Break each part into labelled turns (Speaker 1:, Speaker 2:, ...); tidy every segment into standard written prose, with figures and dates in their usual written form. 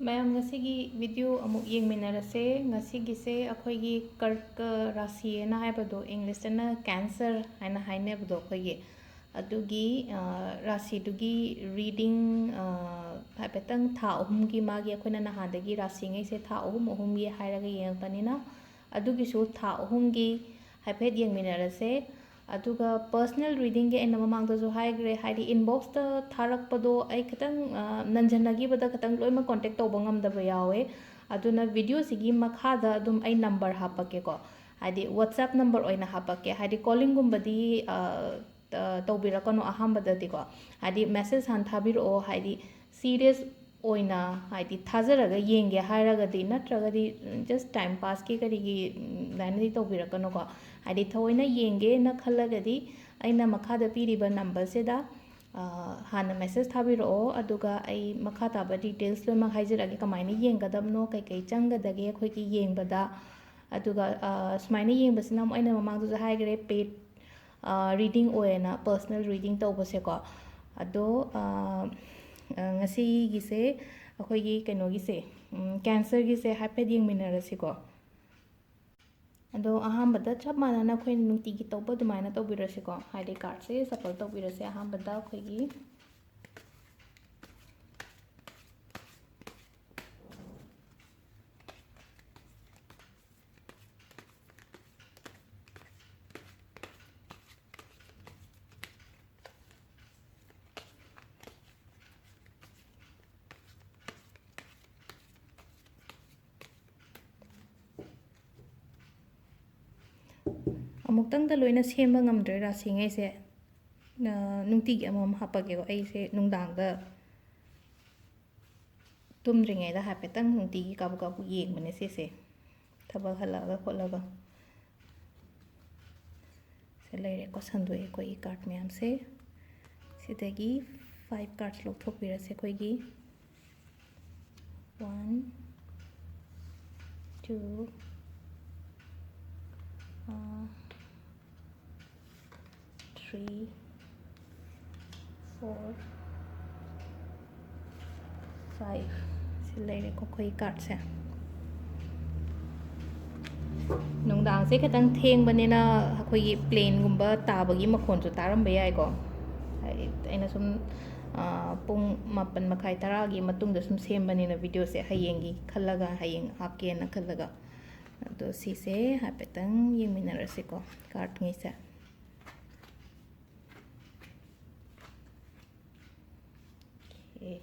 Speaker 1: ꯃꯌꯥꯝ ꯉꯁꯤꯒꯤ ꯚꯤꯗꯤꯑꯣ ꯑꯃꯨꯛ ꯌꯦꯡꯃꯤꯟꯅꯔꯁꯦ ꯉꯁꯤꯒꯤꯁꯦ ꯑꯩꯈꯣꯏꯒꯤ ꯀꯔꯀ ꯔꯥꯁꯤ ꯍꯥꯏꯅ ꯍꯥꯏꯕꯗꯣ ꯏꯪꯂꯤꯁꯇꯅ ꯀꯦꯟꯁꯔ ꯍꯥꯏꯅ ꯍꯥꯏꯅꯕꯗꯣ ꯑꯩꯈꯣꯏꯒꯤ ꯑꯗꯨꯒꯤ ꯔꯥꯁꯤꯗꯨꯒꯤ ꯔꯤꯗꯤꯡ ꯍꯥꯏꯐꯦꯠꯇꯪ ꯊꯥ ꯑꯍꯨꯝꯒꯤ ꯃꯥꯒꯤ ꯑꯩꯈꯣꯏꯅ ꯅꯍꯥꯟꯗꯒꯤ ꯔꯥꯁꯤꯉꯩꯁꯦ ꯊꯥ ꯑꯍꯨꯝꯒꯤ ꯍꯥꯏꯔꯒ ꯌꯦꯡꯉꯛꯄꯅꯤꯅ ꯑꯗꯨꯒꯤꯁꯨ ꯊꯥ ꯑꯍꯨꯝꯒꯤ ꯍꯥꯏꯐꯦꯠ ꯌꯦꯡꯃꯤꯟꯅꯔꯁꯦ ꯑꯗꯨꯒ ꯄꯔꯁꯅꯦꯜ ꯔꯤꯗꯤꯡꯒꯤ ꯑꯩꯅ ꯃꯃꯥꯡꯗꯁꯨ ꯍꯥꯏꯈ꯭ꯔꯦ ꯍꯥꯏꯗꯤ ꯏꯟꯕꯣꯛꯁꯇ ꯊꯥꯔꯛꯄꯗꯣ ꯑꯩ ꯈꯤꯇꯪ ꯅꯟꯖꯟꯅꯈꯤꯕꯗ ꯈꯤꯇꯪ ꯂꯣꯏꯅꯃꯛ ꯀꯣꯟꯇꯦꯛ ꯇꯧꯕ ꯉꯝꯗꯕ ꯌꯥꯎꯋꯦ ꯑꯗꯨꯅ ꯚꯤꯗꯤꯑꯣꯁꯤꯒꯤ ꯃꯈꯥꯗ ꯑꯗꯨꯝ ꯑꯩ ꯅꯝꯕꯔ ꯍꯥꯞꯄꯛꯀꯦꯀꯣ ꯍꯥꯏꯗꯤ ꯋꯥꯠꯁꯑꯦꯞ ꯅꯝꯕꯔ ꯑꯣꯏꯅ ꯍꯥꯞꯄꯛꯀꯦ ꯍꯥꯏꯗꯤ ꯀꯣꯂꯤꯡꯒꯨꯝꯕꯗꯤ ꯇꯧꯕꯤꯔꯛꯀꯅꯣ ꯑꯍꯥꯟꯕꯗꯗꯤꯀꯣ ꯍꯥꯏꯗꯤ ꯃꯦꯁꯦꯖ ꯍꯥꯟꯅ ꯊꯥꯕꯤꯔꯛꯑꯣ ꯍꯥꯏꯗꯤ ꯁꯤꯔꯤꯌꯁ ꯑꯣꯏꯅ ꯍꯥꯏꯗꯤ ꯊꯥꯖꯔꯒ ꯌꯦꯡꯒꯦ ꯍꯥꯏꯔꯒꯗꯤ ꯅꯠꯇ꯭ꯔꯒꯗꯤ ꯖꯁ ꯇꯥꯏꯝ ꯄꯥꯁꯀꯤ ꯀꯔꯤꯒꯤ ꯑꯗꯨꯃꯥꯏꯅꯗꯤ ꯇꯧꯕꯤꯔꯛꯀꯅꯣꯀꯣ ꯍꯥꯏꯗꯤ ꯊꯑꯣꯏꯅ ꯌꯦꯡꯒꯦꯅ ꯈꯜꯂꯒꯗꯤ ꯑꯩꯅ ꯃꯈꯥꯗ ꯄꯤꯔꯤꯕ ꯅꯝꯕꯔꯁꯤꯗ ꯍꯥꯟꯅ ꯃꯦꯁꯦꯖ ꯊꯥꯕꯤꯔꯛꯑꯣ ꯑꯗꯨꯒ ꯑꯩ ꯃꯈꯥ ꯇꯥꯕ ꯗꯤꯇꯦꯜꯁ ꯂꯣꯏꯅꯃꯛ ꯍꯥꯏꯖꯔꯛꯑꯒꯦ ꯀꯃꯥꯏꯅ ꯌꯦꯡꯒꯗꯕꯅꯣ ꯀꯩꯀꯩ ꯆꯪꯒꯗꯒꯦ ꯑꯩꯈꯣꯏꯒꯤ ꯌꯦꯡꯕꯗ ꯑꯗꯨꯒ ꯁꯨꯃꯥꯏꯅ ꯌꯦꯡꯕꯁꯤꯅ ꯑꯃꯨꯛ ꯑꯩꯅ ꯃꯃꯥꯡꯗꯁꯨ ꯍꯥꯏꯈ꯭ꯔꯦ ꯄꯦꯗ ꯔꯤꯗꯤꯡ ꯑꯣꯏꯅ ꯄꯔꯁꯅꯦꯜ ꯔꯤꯗꯤꯡ ꯇꯧꯕꯁꯦꯀꯣ ꯑꯗꯣ ꯉꯁꯤꯒꯤꯁꯦ ꯑꯩꯈꯣꯏꯒꯤ ꯀꯩꯅꯣꯒꯤꯁꯦ ꯀꯦꯟꯁꯔꯒꯤꯁꯦ ꯍꯥꯏꯐꯦꯠ ꯌꯦꯡꯃꯤꯟꯅꯔꯁꯤꯀꯣ ꯑꯗꯣ ꯑꯍꯥꯟꯕꯗ ꯆꯞ ꯃꯥꯟꯅꯅ ꯑꯩꯈꯣꯏꯅ ꯅꯨꯡꯇꯤꯒꯤ ꯇꯧꯕ ꯑꯗꯨꯃꯥꯏꯅ ꯇꯧꯕꯤꯔꯁꯤꯀꯣ ꯍꯥꯏꯗꯤ ꯀꯥꯔꯗꯁꯦ ꯁꯐꯜ ꯇꯧꯕꯤꯔꯁꯦ ꯑꯍꯥꯟꯕꯗ ꯑꯩꯈꯣꯏꯒꯤ ꯑꯃꯨꯛꯇꯪꯗ ꯂꯣꯏꯅ ꯁꯦꯝꯕ ꯉꯝꯗ꯭ꯔꯦ ꯔꯥꯁꯤꯉꯩꯁꯦ ꯅꯨꯡꯇꯤꯒꯤ ꯑꯃꯃꯝ ꯍꯥꯞꯄꯒꯦꯀꯣ ꯑꯩꯁꯦ ꯅꯨꯡꯗꯥꯡꯗ ꯇꯨꯝꯗ꯭ꯔꯤꯉꯩꯗ ꯍꯥꯏꯐꯦꯠꯇꯪ ꯅꯨꯡꯇꯤꯒꯤ ꯀꯥꯕꯨ ꯀꯥꯕꯨ ꯌꯦꯡꯕꯅꯦ ꯁꯤꯁꯦ ꯊꯕꯛ ꯍꯜꯂꯛꯑꯒ ꯈꯣꯠꯂꯒ ꯁꯤ ꯂꯩꯔꯦꯀꯣ ꯁꯟꯗꯣꯛꯑꯦ ꯑꯩꯈꯣꯏꯒꯤ ꯀꯥꯔꯠ ꯃꯌꯥꯝꯁꯦ ꯁꯤꯗꯒꯤ 5 ꯀꯥꯔꯠꯁ ꯂꯧꯊꯣꯛꯄꯤꯔꯁꯦ ꯑꯩꯈꯣꯏꯒꯤ 1 2 3 4 5 ꯁꯤ ꯂꯩꯔꯦꯀꯣ ꯑꯩꯈꯣꯏꯒꯤ ꯀꯥꯔꯠꯁꯦ ꯅꯨꯡꯗꯥꯡꯁꯦ ꯈꯤꯇꯪ ꯊꯦꯡꯕꯅꯤꯅ ꯑꯩꯈꯣꯏꯒꯤ ꯄ꯭ꯂꯦꯟꯒꯨꯝꯕ ꯇꯥꯕꯒꯤ ꯃꯈꯣꯟꯁꯨ ꯇꯥꯔꯝꯕ ꯌꯥꯏꯀꯣ ꯍꯥꯏꯗꯤ ꯑꯩꯅ ꯁꯨꯝ ꯄꯨꯡ 9:30-10ꯒꯤ ꯃꯇꯨꯡꯗ ꯁꯨꯝ ꯁꯦꯝꯕꯅꯤꯅ ꯚꯤꯗꯤꯑꯣꯁꯦ ꯍꯌꯦꯡꯒꯤ ꯈꯜꯂꯒ ꯍꯌꯦꯡ ꯍꯥꯞꯀꯦꯅ ꯈꯜꯂꯒ ꯑꯗꯣ ꯁꯤꯁꯦ ꯍꯥꯏꯐꯦꯠꯇꯪ ꯌꯦꯡꯃꯤꯟꯅꯔꯁꯤꯀꯣ ꯀꯥꯔꯠꯉꯩꯁꯦ ꯑꯣꯀꯦ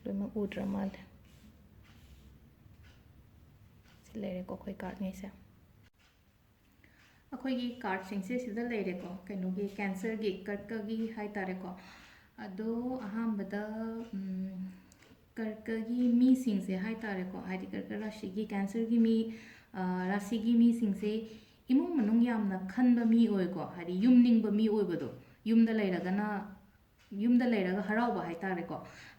Speaker 1: ꯂꯣꯏꯅꯃꯛ ꯎꯗ꯭ꯔ ꯃꯥꯜꯂꯦ ꯁꯤ ꯂꯩꯔꯦꯀꯣ ꯑꯩꯈꯣꯏ ꯀꯥꯔꯠꯉꯩꯁꯦ ꯑꯩꯈꯣꯏꯒꯤ ꯀꯥꯔꯠꯁꯤꯡꯁꯦ ꯁꯤꯗ ꯂꯩꯔꯦꯀꯣ ꯀꯩꯅꯣꯒꯤ ꯀꯦꯟꯁꯔꯒꯤ ꯀꯔꯀꯒꯤ ꯍꯥꯏꯇꯥꯔꯦꯀꯣ ꯑꯗꯣ ꯑꯍꯥꯟꯕꯗ ꯀꯔꯀꯒꯤ ꯃꯤꯁꯤꯡꯁꯦ ꯍꯥꯏꯇꯥꯔꯦꯀꯣ ꯍꯥꯏꯗꯤ ꯀꯔꯀ ꯔꯥꯁꯤꯒꯤ ꯀꯦꯟꯁꯔꯒꯤ ꯃꯤ ꯔꯥꯁꯤꯒꯤ ꯃꯤꯁꯤꯡꯁꯦ ꯏꯃꯨꯡ ꯃꯅꯨꯡ ꯌꯥꯝꯅ ꯈꯟꯕ ꯃꯤ ꯑꯣꯏꯀꯣ ꯍꯥꯏꯗꯤ ꯌꯨꯝ ꯅꯤꯡꯕ ꯃꯤ ꯑꯣꯏꯕꯗꯣ ꯌꯨꯝꯗ ꯂꯩꯔꯒ ꯍꯔꯥꯎꯕ ꯍꯥꯏꯇꯥꯔꯦꯀꯣ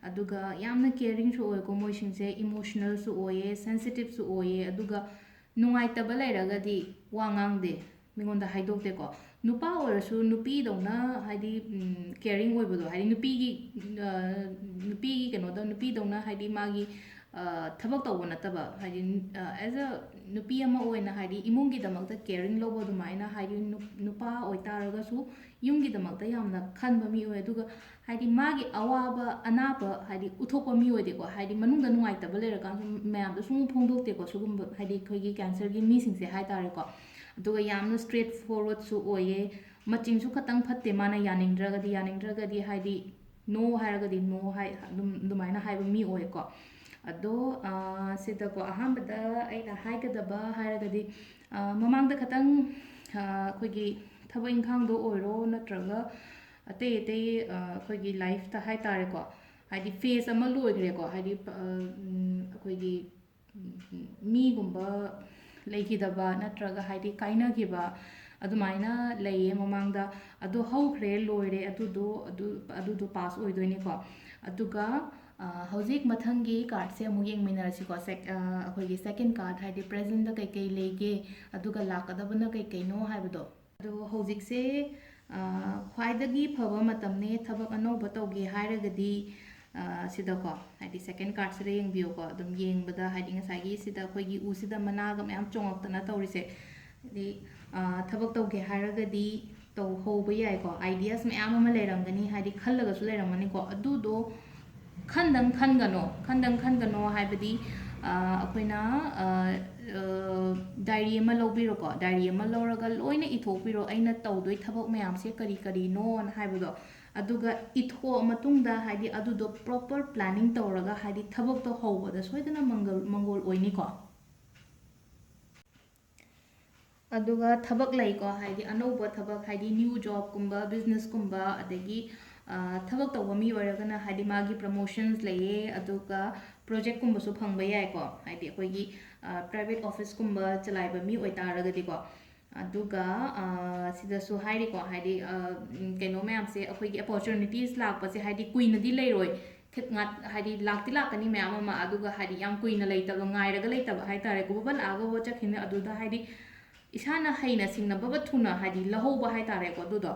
Speaker 1: ꯑꯗꯨꯒ ꯌꯥꯝꯅ ꯀꯦꯌꯔꯤꯡꯁꯨ ꯑꯣꯏꯀꯣ ꯃꯣꯏꯁꯤꯡꯁꯦ ꯏꯃꯣꯁꯅꯦꯜꯁꯨ ꯑꯣꯏꯌꯦ ꯁꯦꯟꯁꯤꯇꯤꯞꯁꯨ ꯑꯣꯏꯌꯦ ꯑꯗꯨꯒ ꯅꯨꯡꯉꯥꯏꯇꯕ ꯂꯩꯔꯒꯗꯤ ꯋꯥ ꯉꯥꯡꯗꯦ ꯃꯤꯉꯣꯟꯗ ꯍꯥꯏꯗꯣꯛꯇꯦꯀꯣ ꯅꯨꯄꯥ ꯑꯣꯏꯔꯁꯨ ꯅꯨꯄꯤꯗꯧꯅ ꯍꯥꯏꯗꯤ ꯀꯦꯌꯔꯤꯡ ꯑꯣꯏꯕꯗꯣ ꯍꯥꯏꯗꯤ ꯅꯨꯄꯤꯒꯤ ꯀꯩꯅꯣꯗ ꯅꯨꯄꯤꯗꯧꯅ ꯍꯥꯏꯗꯤ ꯃꯥꯒꯤ ꯊꯕꯛ ꯇꯧꯕ ꯅꯠꯇꯕ ꯍꯥꯏꯗꯤ ꯑꯦꯖ ꯑ ꯅꯨꯄꯤ ꯑꯃ ꯑꯣꯏꯅ ꯍꯥꯏꯗꯤ ꯏꯃꯨꯡꯒꯤꯗꯃꯛꯇ ꯀꯦꯌꯔꯤꯡ ꯂꯧꯕ ꯑꯗꯨꯃꯥꯏꯅ ꯍꯥꯏꯗꯤ ꯅꯨꯄꯥ ꯑꯣꯏꯇꯥꯔꯒꯁꯨ ꯌꯨꯝꯒꯤꯗꯃꯛꯇ ꯌꯥꯝꯅ ꯈꯟꯕ ꯃꯤ ꯑꯣꯏ ꯑꯗꯨꯒ ꯍꯥꯏꯗꯤ ꯃꯥꯒꯤ ꯑꯋꯥꯕ ꯑꯅꯥꯕ ꯍꯥꯏꯗꯤ ꯎꯠꯊꯣꯛꯄ ꯃꯤ ꯑꯣꯏꯗꯦꯀꯣ ꯍꯥꯏꯗꯤ ꯃꯅꯨꯡꯗ ꯅꯨꯡꯉꯥꯏꯇꯕ ꯂꯩꯔꯀꯥꯟꯁꯨ ꯃꯌꯥꯝꯗ ꯁꯨꯝ ꯐꯣꯡꯗꯣꯛꯇꯦꯀꯣ ꯁꯤꯒꯨꯝꯕ ꯍꯥꯏꯗꯤ ꯑꯩꯈꯣꯏꯒꯤ ꯀꯦꯟꯁꯔꯒꯤ ꯃꯤꯁꯤꯡꯁꯦ ꯍꯥꯏꯇꯥꯔꯦꯀꯣ ꯑꯗꯨꯒ ꯌꯥꯝꯅ ꯁ꯭ꯇ꯭ꯔꯦꯠ ꯐꯣꯔꯋꯥꯔꯗꯁꯨ ꯑꯣꯏꯌꯦ ꯃꯆꯤꯟꯁꯨ ꯈꯇꯪ ꯐꯠꯇꯦ ꯃꯥꯅ ꯌꯥꯅꯤꯡꯗ꯭ꯔꯒꯗꯤ ꯍꯥꯏꯗꯤ ꯅꯣ ꯍꯥꯏꯔꯒꯗꯤ ꯅꯣ ꯑꯗꯨꯃꯥꯏꯅ ꯍꯥꯏꯕ ꯃꯤ ꯑꯣꯏꯀꯣ ꯑꯗꯣ ꯁꯤꯗꯀꯣ ꯑꯍꯥꯟꯕꯗ ꯑꯩꯅ ꯍꯥꯏꯒꯗꯕ ꯍꯥꯏꯔꯒꯗꯤ ꯃꯃꯥꯡꯗ ꯈꯇꯪ ꯑꯩꯈꯣꯏꯒꯤꯊꯕꯛ ꯏꯪꯈꯥꯡꯗꯣ ꯑꯣꯏꯔꯣ ꯅꯠꯇ꯭ꯔꯒ ꯑꯇꯩ ꯑꯩꯈꯣꯏꯒꯤ ꯂꯥꯏꯐꯇ ꯍꯥꯏꯇꯥꯔꯦꯀꯣ ꯍꯥꯏꯗꯤ ꯐꯦꯁ ꯑꯃ ꯂꯣꯏꯈ꯭ꯔꯦꯀோ ꯍꯥꯏꯗꯤ ꯑꯩꯈꯣꯏꯒꯤ ꯃꯤꯒꯨꯝꯕ ꯂꯩꯈꯤꯗꯕ ꯅꯠꯇ꯭ꯔꯒ ꯍꯥꯏꯗꯤ ꯀꯥꯏꯅꯈꯤꯕ ꯑꯗꯨꯃꯥꯏꯅꯂꯩꯌꯦ ꯃꯃꯥꯡꯗ ꯑꯗꯣ ꯍꯧꯈ꯭ꯔꯦ ꯂꯣꯏꯔꯦ ꯑꯗꯨꯗꯣ ꯄꯥꯁ ꯑꯣꯏꯗꯣꯏꯅꯤꯀꯣ ꯑꯗꯨꯒ ꯍꯧꯖꯤꯛ ꯃꯊꯪꯒꯤ ꯀꯥꯔꯠꯁꯦ ꯑꯃꯨꯛ ꯌꯦꯡꯃꯤꯟꯅꯔꯁꯤꯀꯣ ꯑꯩꯈꯣꯏꯒꯤ ꯁꯦꯀꯦꯟ ꯀꯥꯔꯠ ꯍꯥꯏꯗꯤ ꯄ꯭ꯔꯦꯖꯦꯟꯇ ꯀꯩꯀꯩ ꯂꯩꯒꯦ ꯑꯗꯨꯒ ꯂꯥꯛꯀꯗꯕꯅ ꯀꯩꯀꯩꯅꯣ ꯍꯥꯏꯕꯗꯣ ꯑꯗꯣ ꯍꯧꯖꯤꯛꯁꯦ ꯈ꯭ꯋꯥꯏꯗꯒꯤ ꯐꯕ ꯃꯇꯝꯅꯦ ꯊꯕꯛ ꯑꯅꯧꯕ ꯇꯧꯒꯦ ꯍꯥꯏꯔꯒꯗꯤ ꯁꯤꯗꯀꯣ ꯍꯥꯏꯗꯤ ꯁꯦꯀꯦꯟ ꯀꯥꯔꯠꯁꯤꯗ ꯌꯦꯡꯕꯤꯌꯨꯀꯣ ꯑꯗꯨꯝ ꯌꯦꯡꯕꯗ ꯍꯥꯏꯗꯤ ꯉꯁꯥꯏꯒꯤ ꯁꯤꯗ ꯑꯩꯈꯣꯏꯒꯤ ꯎꯁꯤꯗ ꯃꯅꯥꯒ ꯃꯌꯥꯝ ꯆꯣꯡꯉꯛꯇꯅ ꯇꯧꯔꯤꯁꯦ ꯍꯥꯏꯗꯤ ꯊꯕꯛ ꯇꯧꯒꯦ ꯍꯥꯏꯔꯒꯗꯤ ꯍꯧꯕ ꯌꯥꯏꯀꯣ ꯑꯥꯏꯗꯤꯌꯥꯁ ꯃꯌꯥꯝ ꯑꯃ ꯂꯩꯔꯝꯒꯅꯤ ꯍꯥꯏꯗꯤ ꯈꯜꯂꯒꯁꯨ ꯂꯩꯔꯝꯒꯅꯤꯀꯣ ꯑꯗꯨꯗꯣ ꯈꯟꯗꯪ ꯈꯟꯒꯅꯣ ꯍꯥꯏꯕꯗꯤ ꯑꯩꯈꯣꯏꯅ ꯗꯥꯏꯔꯤ ꯑꯃ ꯂꯧꯕꯤꯔꯣꯀꯣ ꯗꯥꯏꯔꯤ ꯑꯃ ꯂꯧꯔꯒ ꯂꯣꯏꯅ ꯏꯊꯣꯛꯄꯤꯔꯣ ꯑꯩꯅ ꯇꯧꯗꯣꯏ ꯊꯕꯛ ꯃꯌꯥꯝꯁꯦ ꯀꯔꯤ ꯀꯔꯤꯅꯣꯅ ꯍꯥꯏꯕꯗꯣ ꯑꯗꯨꯒ ꯏꯊꯣꯛꯑ ꯃꯇꯨꯡꯗ ꯍꯥꯏꯗꯤ ꯑꯗꯨꯗꯣ ꯄ꯭ꯔꯣꯄꯔ ꯄ꯭ꯂꯥꯅꯤꯡ ꯇꯧꯔꯒ ꯍꯥꯏꯗꯤ ꯊꯕꯛꯇꯣ ꯍꯧꯕꯗ ꯁꯣꯏꯗꯅ ꯃꯪꯒꯣꯜ ꯑꯣꯏꯅꯤꯀꯣ ꯑꯗꯨꯒ ꯊꯕꯛ ꯂꯩꯀꯣ ꯍꯥꯏꯗꯤ ꯑꯅꯧꯕ ꯊꯕꯛ ꯍꯥꯏꯗꯤ ꯅ꯭ꯌꯨ ꯖꯣꯕꯀꯨꯝꯕ ꯕꯤꯖꯤꯅꯦꯁꯀꯨꯝꯕ ꯑꯗꯒꯤ ꯊꯕꯛ ꯇꯧꯕ ꯃꯤ ꯑꯣꯏꯔꯒꯅ ꯍꯥꯏꯗꯤ ꯃꯥꯒꯤ ꯄ꯭ꯔꯃꯣꯁꯟꯁ ꯂꯩꯌꯦ ꯑꯗꯨꯒ ꯄ꯭ꯔꯣꯖꯦꯛꯀꯨꯝꯕꯁꯨ ꯐꯪꯕ ꯌꯥꯏꯀꯣ ꯍꯥꯏꯗꯤ ꯑꯩꯈꯣꯏꯒꯤ ꯄ꯭ꯔꯥꯏꯚꯦꯠ ꯑꯣꯐꯤꯁꯀꯨꯝꯕ ꯆꯂꯥꯏꯕ ꯃꯤ ꯑꯣꯏꯇꯥꯔꯒꯗꯤꯀꯣ ꯑꯗꯨꯒ ꯁꯤꯗꯁꯨ ꯍꯥꯏꯔꯤꯀꯣ ꯍꯥꯏꯗꯤ ꯀꯩꯅꯣ ꯃꯌꯥꯝꯁꯦ ꯑꯩꯈꯣꯏꯒꯤ ꯑꯣꯄꯣꯔꯆꯨꯅꯤꯇꯤꯁ ꯂꯥꯛꯄꯁꯦ ꯍꯥꯏꯗꯤ ꯀꯨꯏꯅꯗꯤ ꯂꯩꯔꯣꯏ ꯍꯥꯏꯗꯤ ꯂꯥꯛꯇꯤ ꯂꯥꯛꯀꯅꯤ ꯃꯌꯥꯝ ꯑꯃ ꯑꯗꯨꯒ ꯍꯥꯏꯗꯤ ꯌꯥꯝ ꯀꯨꯏꯅ ꯂꯩꯇꯕ ꯉꯥꯏꯔꯒ ꯂꯩꯇꯕ ꯍꯥꯏꯇꯥꯔꯦ ꯒꯨꯕ ꯂꯥꯛꯑꯒ ꯆꯠꯈꯤꯅꯤ ꯑꯗꯨꯗ ꯍꯥꯏꯗꯤ ꯏꯁꯥꯅ ꯍꯩꯅ ꯁꯤꯡꯅꯕ ꯊꯨꯅ ꯍꯥꯏꯗꯤ ꯂꯧꯍꯧꯕ ꯍꯥꯏꯇꯥꯔꯦꯀꯣ ꯑꯗꯨꯗꯣ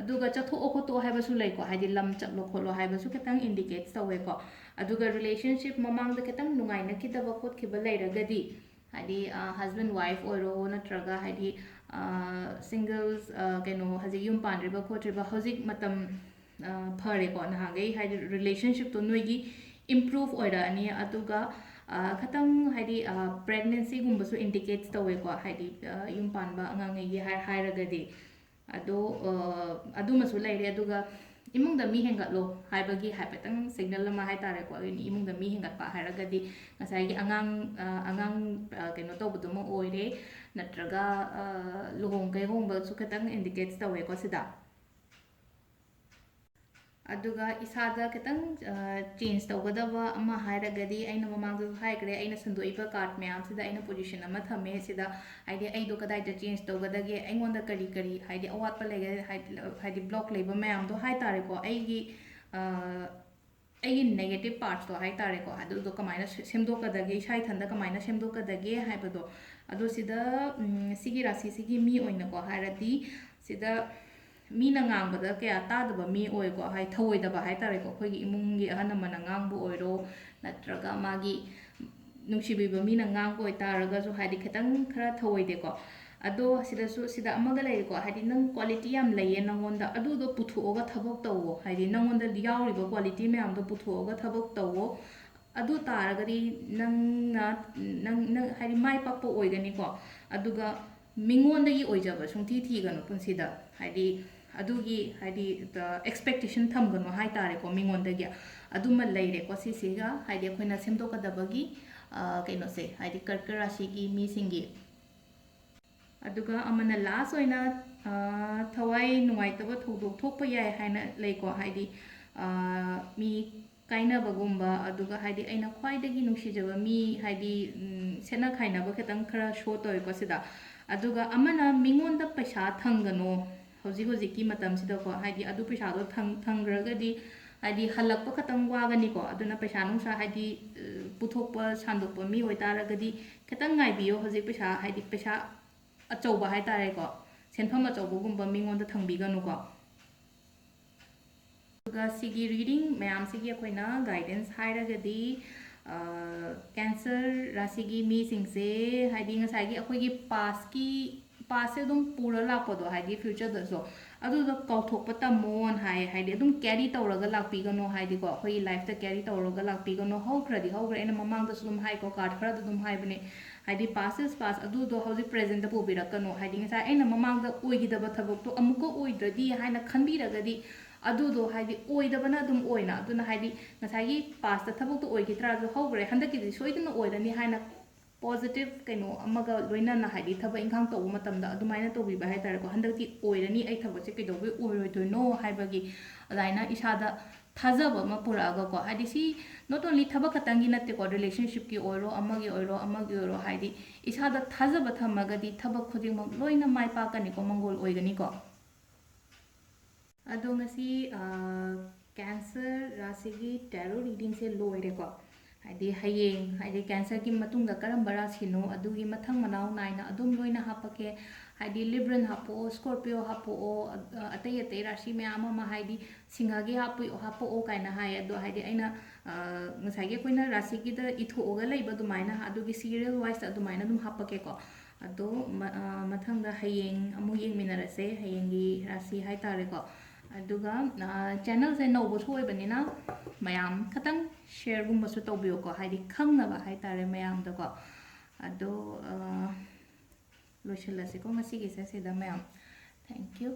Speaker 1: ꯑꯗꯨꯒ ꯆꯠꯊꯣꯛꯑꯣ ꯈꯣꯠꯇꯣꯛꯑꯣ ꯍꯥꯏꯕꯁꯨ ꯂꯩꯀꯣ ꯍꯥꯏꯗꯤ ꯂꯝ ꯆꯠꯂꯣ ꯈꯣꯠꯂꯣ ꯍꯥꯏꯕꯁꯨ ꯈꯤꯇꯪ ꯏꯟꯗꯤꯀꯦꯠꯁ ꯇꯧꯋꯦꯀꯣ ꯑꯗꯨꯒ ꯔꯤꯂꯦꯁꯟꯁꯤꯞ ꯃꯃꯥꯡꯗ ꯈꯤꯇꯪ ꯅꯨꯡꯉꯥꯏꯅꯈꯤꯗꯕ ꯈꯣꯠꯈꯤꯕ ꯂꯩꯔꯒꯗꯤ ꯍꯥꯏꯗꯤ ꯍꯁꯕꯦꯟ ꯋꯥꯏꯐ ꯑꯣꯏꯔꯣ ꯅꯠꯇ꯭ꯔꯒ ꯍꯥꯏꯗꯤ ꯁꯤꯡꯒꯜꯁ ꯀꯩꯅꯣ ꯍꯧꯖꯤꯛ ꯌꯨꯝ ꯄꯥꯟꯗ꯭ꯔꯤꯕ ꯈꯣꯠꯇ꯭ꯔꯤꯕ ꯍꯧꯖꯤꯛ ꯃꯇꯝ ꯐꯔꯦꯀꯣ ꯅꯍꯥꯟꯈꯩ ꯍꯥꯏꯗꯤ ꯔꯤꯂꯦꯁꯟshipꯇꯣ ꯅꯣꯏꯒꯤ ꯏꯝꯄ꯭ꯔꯨꯚ ꯑꯣꯏꯔꯛꯑꯅꯤ ꯑꯗꯨꯒ ꯈꯤꯇꯪ ꯍꯥꯏꯗꯤ ꯄ꯭ꯔꯦꯒꯅꯦꯟꯁꯤꯒꯨꯝꯕꯁꯨ ꯏꯟꯗꯤꯀꯦꯠꯁ ꯇꯧꯋꯦꯀꯣ ꯍꯥꯏꯗꯤ ꯌꯨꯝ ꯄꯥꯟꯕ ꯑꯉꯥꯡꯉꯩꯒꯤ ꯍꯥꯏꯔꯒꯗꯤ ꯑꯗꯣ ꯑꯗꯨꯃꯁꯨ ꯂꯩꯔꯦ ꯑꯗꯨꯒ ꯏꯃꯨꯡꯗ ꯃꯤ ꯍꯦꯟꯒꯠꯂꯣ ꯍꯥꯏꯕꯒꯤ ꯍꯥꯏꯐꯦꯠꯇꯪ ꯁꯤꯒꯅꯦꯜ ꯑꯃ ꯍꯥꯏꯇꯥꯔꯦꯀꯣ ꯏꯃꯨꯡꯗ ꯃꯤ ꯍꯦꯟꯒꯠꯄ ꯍꯥꯏꯔꯒꯗꯤ ꯉꯁꯥꯏꯒꯤ ꯑꯉꯥꯡ ꯀꯩꯅꯣ ꯇꯧꯕꯗꯨꯃ ꯑꯣꯏꯔꯦ ꯅꯠꯇ꯭ꯔꯒ ꯂꯨꯍꯣꯡ ꯀꯩꯍꯣꯡꯕꯁꯨ ꯈꯤꯇꯪ ꯏꯟꯗꯤꯀꯦꯠꯁ ꯇꯧꯋꯦꯀꯣ ꯁꯤꯗ ꯑꯗꯨꯒ ꯏꯁꯥꯗ ꯈꯤꯇꯪ ꯆꯦꯟꯖ ꯇꯧꯒꯗꯕ ꯑꯃ ꯍꯥꯏꯔꯒꯗꯤ ꯑꯩꯅ ꯃꯃꯥꯡꯗꯁꯨ ꯍꯥꯏꯈ꯭ꯔꯦ ꯑꯩꯅ ꯁꯟꯗꯣꯛꯏꯕ ꯀꯥꯔꯠ ꯃꯌꯥꯝꯁꯤꯗ ꯑꯩꯅ ꯄꯣꯖꯤꯁꯟ ꯑꯃ ꯊꯝꯃꯦ ꯁꯤꯗ ꯍꯥꯏꯗꯤ ꯑꯩꯗꯣ ꯀꯗꯥꯏꯗ ꯆꯦꯟꯖ ꯇꯧꯒꯗꯒꯦ ꯑꯩꯉꯣꯟꯗ ꯀꯔꯤ ꯀꯔꯤ ꯍꯥꯏꯗꯤ ꯑꯋꯥꯠꯄ ꯂꯩꯒꯦ ꯍꯥꯏꯗꯤ ꯕ꯭ꯂꯣꯛ ꯂꯩꯕ ꯃꯌꯥꯝꯗꯣ ꯍꯥꯏꯇꯥꯔꯦꯀꯣ ꯑꯩꯒꯤ ꯅꯦꯒꯦꯇꯤቭ ꯄꯥꯔꯠꯁꯇꯣ ꯍꯥꯏꯇꯥꯔꯦꯀꯣ ꯑꯗꯨꯗꯣ ꯀꯃꯥꯏꯅ ꯁꯦꯝꯗꯣꯛꯀꯗꯒꯦ ꯏꯁꯥ ꯏꯊꯟꯗ ꯀꯃꯥꯏꯅ ꯁꯦꯝꯗꯣꯛꯀꯗꯒꯦ ꯍꯥꯏꯕꯗꯣ ꯑꯗꯣ ꯁꯤꯗ ꯁꯤꯒꯤ ꯔꯥꯁꯤꯁꯤꯒꯤ ꯃꯤ ꯑꯣꯏꯅꯀꯣ ꯍꯥꯏꯔꯗꯤ ꯁꯤꯗ ꯃꯤꯅ ꯉꯥꯡꯕꯗ ꯀꯌꯥ ꯇꯥꯗꯕ ꯃꯤ ꯑꯣꯏꯀꯣ ꯊꯧꯑꯣꯏꯗꯕ ꯍꯥꯏꯇꯥꯔꯦꯀꯣ ꯑꯩꯈꯣꯏꯒꯤ ꯏꯃꯨꯡꯒꯤ ꯑꯍꯜ ꯂꯃꯟꯅ ꯉꯥꯡꯕ ꯑꯣꯏꯔꯣ ꯅꯠꯇ꯭ꯔꯒ ꯃꯥꯒꯤ ꯅꯨꯡꯁꯤꯕꯤꯕ ꯃꯤꯅ ꯉꯥꯡꯕ ꯑꯣꯏꯇꯥꯔꯒꯁꯨ ꯍꯥꯏꯗꯤ ꯈꯤꯇꯪ ꯈꯔ ꯊꯧꯑꯣꯏꯗꯦꯀꯣ ꯑꯗꯣ ꯁꯤꯗ ꯑꯃꯒ ꯂꯩꯔꯦꯀꯣ ꯍꯥꯏꯗꯤ ꯅꯪ ꯀ꯭ꯋꯥꯂꯤꯇꯤ ꯌꯥꯝ ꯂꯩꯌꯦ ꯅꯪꯉꯣꯟꯗ ꯑꯗꯨꯗꯣ ꯄꯨꯊꯣꯛꯑꯒ ꯊꯕꯛ ꯇꯧꯋꯣ ꯍꯥꯏꯗꯤ ꯅꯪꯉꯣꯟꯗ ꯌꯥꯎꯔꯤꯕ ꯀ꯭ꯋꯥꯂꯤꯇꯤ ꯃꯌꯥꯝꯗꯣ ꯄꯨꯊꯣꯛꯑꯒ ꯊꯕꯛ ꯇꯧꯋꯣ ꯑꯗꯨ ꯇꯥꯔꯒꯗꯤ ꯅꯪ ꯍꯥꯏꯗꯤ ꯃꯥꯏ ꯄꯥꯛꯄ ꯑꯣꯏꯒꯅꯤꯀꯣ ꯑꯗꯨꯒ ꯃꯤꯉꯣꯟꯗꯒꯤ ꯑꯣꯏꯖꯕ ꯁꯨꯡꯊꯤ ꯊꯤꯒꯅꯨ ꯄꯨꯟꯁꯤꯗ ꯍꯥꯏꯗꯤ ꯑꯗꯨꯒꯤ ꯍꯥꯏꯗꯤ ꯑꯦꯛꯁꯄꯦꯛꯇꯦꯁꯟ ꯊꯝꯒꯅꯨ ꯍꯥꯏꯇꯥꯔꯦꯀꯣ ꯃꯤꯉꯣꯟꯗꯒꯤ ꯑꯗꯨꯃ ꯂꯩꯔꯦꯀꯣ ꯁꯤꯁꯤꯒ ꯍꯥꯏꯗꯤ ꯑꯩꯈꯣꯏꯅ ꯁꯦꯝꯗꯣꯛꯀꯗꯕꯒꯤ ꯀꯩꯅꯣꯁꯦ ꯍꯥꯏꯗꯤ ꯀꯔꯀ ꯔꯥꯁꯤꯒꯤ ꯃꯤꯁꯤꯡꯒꯤ ꯑꯗꯨꯒ ꯑꯃꯅ ꯂꯥꯁ ꯑꯣꯏꯅ ꯊꯋꯥꯏ ꯅꯨꯡꯉꯥꯏꯇꯕ ꯊꯧꯗꯣꯛ ꯊꯣꯛꯄ ꯌꯥꯏ ꯍꯥꯏꯅ ꯂꯩꯀꯣ ꯍꯥꯏꯗꯤ ꯃꯤ ꯀꯥꯏꯅꯕꯒꯨꯝꯕ ꯑꯗꯨꯒ ꯍꯥꯏꯗꯤ ꯑꯩꯅ ꯈ꯭ꯋꯥꯏꯗꯒꯤ ꯅꯨꯡꯁꯤꯖꯕ ꯃꯤ ꯍꯥꯏꯗꯤ ꯁꯦꯠꯅ ꯈꯥꯏꯅꯕ ꯈꯤꯇꯪ ꯈꯔ ꯁꯣ ꯇꯧꯋꯦꯀꯣ ꯁꯤꯗ ꯑꯗꯨꯒ ꯑꯃꯅ ꯃꯤꯉꯣꯟꯗ ꯄꯩꯁꯥ ꯊꯪꯒꯅꯣ ꯍꯧꯖꯤꯛꯀꯤ ꯃꯇꯝꯁꯤꯗꯀꯣ ꯍꯥꯏꯗꯤ ꯑꯗꯨ ꯄꯩꯁꯥꯗꯣ ꯊꯪꯈ꯭ꯔꯒꯗꯤ ꯍꯥꯏꯗꯤ ꯍꯜꯂꯛꯄ ꯈꯇꯪ ꯋꯥꯒꯅꯤꯀꯣ ꯑꯗꯨꯅ ꯄꯩꯁా ꯅꯨꯡꯁꯥ ꯍꯥꯏꯗꯤ ꯄꯨꯊꯣꯛꯄ ꯁꯥꯟꯗꯣꯛꯄ ꯃꯤ ꯑꯣꯏꯇꯥꯔꯒꯗꯤ ꯈꯤꯇꯪ ꯉꯥꯏꯕꯤꯌꯣ ꯍꯧꯖꯤꯛ ꯄꯩꯁꯥ ꯍꯥꯏꯗꯤ ꯄꯩꯁꯥ ꯑꯆꯧꯕ ꯍꯥꯏꯇꯥꯔꯦꯀꯣ ꯁꯦꯟꯐꯝ ꯑꯆꯧꯕꯒꯨꯝꯕ ꯃꯤꯉꯣꯟꯗ ꯊꯪꯕꯤꯒꯅꯨꯀꯣ ꯑꯗꯨꯒ ꯁꯤꯒꯤ ꯔꯤꯗꯤꯡ ꯃꯌꯥꯝꯁꯤꯒꯤ ꯑꯩꯈꯣꯏꯅ ꯒꯥꯏꯗꯦꯟꯁ ꯍꯥꯏꯔꯒꯗꯤ ꯀꯦꯟꯁꯔ ꯔꯥꯁꯤꯒꯤ ꯃꯤꯁꯤꯡꯁꯦ ꯍꯥꯏꯗꯤ ꯉꯁꯥꯏꯒꯤ ꯑꯩꯈꯣꯏꯒꯤ ꯄꯥꯁꯁꯦ ꯑꯗꯨꯝ ꯄꯨꯔ ꯂꯥꯛꯄꯗꯣ ꯍꯥꯏꯗꯤ ꯐ꯭ꯌꯨꯆꯔꯗꯁꯨ ꯑꯗꯨꯗꯣ ꯀꯥꯎꯊꯣꯛꯄ ꯇꯝꯃꯣꯅ ꯍꯥꯏꯗꯤ ꯑꯗꯨꯝ ꯀꯦꯔꯤ ꯇꯧꯔꯒ ꯂꯥꯛꯄꯤꯒꯅꯣ ꯍꯥꯏꯗꯤꯀꯣ ꯑꯩꯈꯣꯏꯒꯤ ꯂꯥꯏꯐꯇ ꯀꯦꯔꯤ ꯇꯧꯔꯒ ꯂꯥꯛꯄꯤꯒꯅꯣ ꯍꯧꯈ꯭ꯔꯗꯤ ꯍꯧꯈ꯭ꯔꯦ ꯑꯩꯅ ꯃꯃꯥꯡꯗꯁꯨ ꯑꯗꯨꯝ ꯍꯥꯏꯀꯣ ꯀꯥꯔꯠ ꯈꯔꯗ ꯑꯗꯨꯝ ꯍꯥꯏꯕꯅꯦ ꯍꯥꯏꯗꯤ ꯄꯥꯁ ꯏꯁ ꯄꯥꯁ ꯑꯗꯨꯗꯣ ꯍꯧꯖꯤꯛ ꯄ꯭ꯔꯦꯖꯦꯟꯇ ꯄꯨꯕꯤꯔꯛꯀꯅꯣ ꯍꯥꯏꯗꯤ ꯉꯁꯥꯏ ꯑꯩꯅ ꯃꯃꯥꯡꯗ ꯑꯣꯏꯈꯤꯗꯕ ꯊꯕꯛꯇꯣ ꯑꯃꯨꯛꯀ ꯑꯣꯏꯗ꯭ꯔꯗꯤ ꯍꯥꯏꯅ ꯈꯟꯕꯤꯔꯒꯗꯤ ꯑꯗꯨꯗꯣ ꯍꯥꯏꯗꯤ ꯑꯣꯏꯗꯕꯅ ꯑꯗꯨꯝ ꯑꯣꯏꯅ ꯑꯗꯨꯅ ꯍꯥꯏꯗꯤ ꯉꯁꯥꯏꯒꯤ ꯄꯥꯁꯇ ꯊꯕꯛꯇꯣ ꯑꯣꯏꯈꯤꯗ꯭ꯔꯥꯁꯨ ꯍꯧꯈ꯭ꯔꯦ ꯍꯟꯗꯛꯀꯤꯗꯤ ꯁꯣꯏꯗꯅ ꯑꯣꯏꯔꯅꯤ ꯍꯥꯏꯅ ꯄꯣꯖꯤꯇꯤቭ ꯀꯩꯅꯣ ꯑꯃꯒ ꯂꯣꯏꯅꯅ ꯍꯥꯏꯗꯤ ꯊꯕꯛ ꯏꯪꯈꯥꯡ ꯇꯧꯕ ꯃꯇꯝꯗ ꯑꯗꯨꯃꯥꯏꯅ ꯇꯧꯕꯤꯕ ꯍꯥꯏꯇꯥꯔꯦꯀꯣ ꯍꯟꯗꯛꯇꯤ ꯑꯣꯏꯔꯅꯤ ꯑꯩ ꯊꯕꯛꯁꯦ ꯀꯩꯗꯧꯕꯩ ꯑꯣꯏꯔꯣꯏꯗꯣꯏꯅೋ ꯍꯥꯏꯕꯒꯤ ꯑꯗꯨꯃꯥꯏꯅ ꯏꯁꯥꯗ ꯊꯥꯖꯕ ꯑꯃ ꯄꯨꯔꯛꯑꯒꯀꯣ ꯍꯥꯏꯗꯤ ꯁꯤ ꯅꯣꯠ ꯑꯣꯟꯂꯤ ꯊꯕꯛ ꯈꯛꯇꯪꯒꯤ ꯅꯠꯇꯦꯀꯣ ꯔꯤꯂꯦꯁꯟshipꯀꯤ ꯑꯣꯏꯔꯣ ꯑꯃꯒꯤ ꯑꯣꯏꯔꯣ ꯍꯥꯏꯗꯤ ꯏꯁꯥꯗ ꯊꯥꯖꯕ ꯊꯝꯃꯒꯗꯤ ꯊꯕꯛ ꯈꯨꯗꯤꯡꯃꯛ ꯂꯣꯏꯅ ꯃꯥꯏ ꯄꯥꯛꯀꯅꯤꯀꯣ ꯃꯪꯒꯣꯜ ꯑꯣꯏꯒꯅꯤꯀꯣ ꯑꯗꯣ ꯉꯁꯤ ꯀꯦꯟꯁꯔ ꯔꯥꯁꯤꯒꯤ ꯇꯦꯔꯣ ꯔꯤꯗꯤꯡꯁꯦ ꯂꯣꯏꯔꯦꯀꯣ ꯍꯥꯏꯗꯤ ꯍꯌꯦꯡ ꯍꯥꯏꯗꯤ ꯀꯦꯟꯁꯔꯒꯤ ꯃꯇꯨꯡꯗ ꯀꯔꯝꯕ ꯔꯥꯁꯤꯅꯣ ꯑꯗꯨꯒꯤ ꯃꯊꯪ ꯃꯅꯥꯎ ꯅꯥꯏꯅ ꯑꯗꯨꯝ ꯂꯣꯏꯅ ꯍꯥꯞꯄꯛꯀꯦ ꯍꯥꯏꯗꯤ ꯂꯤꯕ꯭ꯔꯟ ꯍꯥꯞꯄꯛꯑꯣ ꯁ꯭ꯀꯣꯔꯄꯤꯌꯣ ꯍꯥꯞꯄꯛꯑꯣ ꯑꯇꯩ ꯑꯇꯩ ꯔꯥꯁꯤ ꯃꯌꯥꯝ ꯑꯃ ꯍꯥꯏꯗꯤ ꯁꯤꯡꯍꯒꯤ ꯍꯥꯞꯄꯛꯑꯣ ꯀꯥꯏꯅ ꯍꯥꯏ ꯑꯗꯣ ꯍꯥꯏꯗꯤ ꯑꯩꯅ ꯉꯁꯥꯏꯒꯤ ꯑꯩꯈꯣꯏꯅ ꯔꯥꯁꯤꯒꯤꯗ ꯏꯊꯣꯛꯑꯒ ꯂꯩꯕ ꯑꯗꯨꯃꯥꯏꯅ ꯑꯗꯨꯒꯤ ꯁꯤꯔꯤꯌꯦꯜ ꯋꯥꯏꯁꯇ ꯑꯗꯨꯃꯥꯏꯅ ꯑꯗꯨꯝ ꯍꯥꯞꯄꯛꯀꯦꯀꯣ ꯑꯗꯣ ꯃꯊꯪꯗ ꯍꯌꯦꯡ ꯑꯃꯨꯛ ꯌꯦꯡꯃꯤꯟꯅꯔꯁꯦ ꯍꯌꯦꯡꯒꯤ ꯔꯥꯁꯤ ꯍꯥꯏꯇꯥꯔꯦꯀꯣ ꯑꯗꯨꯒ ꯆꯦꯅꯦꯜꯁꯦ ꯅꯧꯕꯁꯨ ꯑꯣꯏꯕꯅꯤꯅ ꯃꯌꯥꯝ ꯈꯇꯪ ꯁꯦꯌꯔꯒꯨꯝꯕꯁꯨ ꯇꯧꯕꯤꯌꯨꯀꯣ ꯍꯥꯏꯗꯤ ꯈꯪꯅꯕ ꯍꯥꯏꯇꯥꯔꯦ ꯃꯌꯥꯝꯗꯀꯣ ꯑꯗꯣ ꯂꯣꯏꯁꯤꯜꯂꯁꯤꯀꯣ ꯉꯁꯤꯒꯤꯁꯦ ꯁꯤꯗ ꯃꯌꯥꯝ ꯊꯦꯡꯛ ꯌꯨ